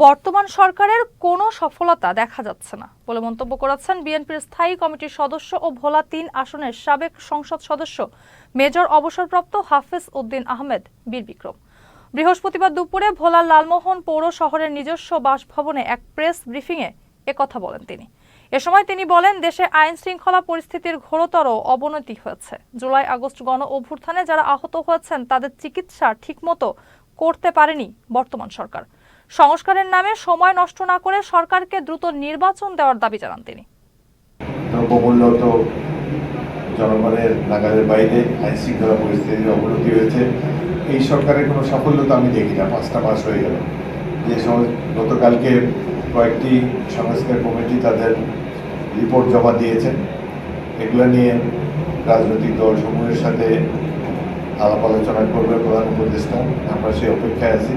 বর্তমান সরকারের কোনো সফলতা দেখা যাচ্ছে না বলে মন্তব্য করেছেন বিএনপির স্থায়ী কমিটির সদস্য ও ভোলা ৩ আসনের সাবেক সংসদ সদস্য মেজর অবসরপ্রাপ্ত হাফেজ উদ্দিন আহমেদ বীর বিক্রম। বৃহস্পতিবার দুপুরে ভোলার লালমোহন পৌর শহরের নিজস্ব বাসভবনে এক প্রেস ব্রিফিংয়ে একথা বলেন তিনি। এ সময় তিনি বলেন, দেশে আইন শৃঙ্খলা পরিস্থিতির ঘোরতর অবনতি হয়েছে। জুলাই আগস্ট গণ অভ্যুত্থানে যারা আহত হয়েছেন তাদের চিকিৎসা ঠিকমতো করতে পারেনি বর্তমান সরকার। সংস্কারের নামে সময় নষ্ট না করে সরকারকে দ্রুত নির্বাচন দেওয়ার দাবি জানান তিনি। জনগণের নাগালের বাইরে আইন শৃঙ্খলা পরিস্থিতির অবনতি হয়েছে। এই সরকারের কোনো সাফল্য তো আমি দেখি না। 5টা মাস হয়ে গেল। যে গতকালকে কয়েকটি সংস্কার কমিটি তাদের রিপোর্ট জমা দিয়েছেন। এগুলো নিয়ে রাজনৈতিক দলসমূহের সাথে আলাপ আলোচনা করবে প্রধান উপদেষ্টা। আমরা সেই অপেক্ষায় আছি।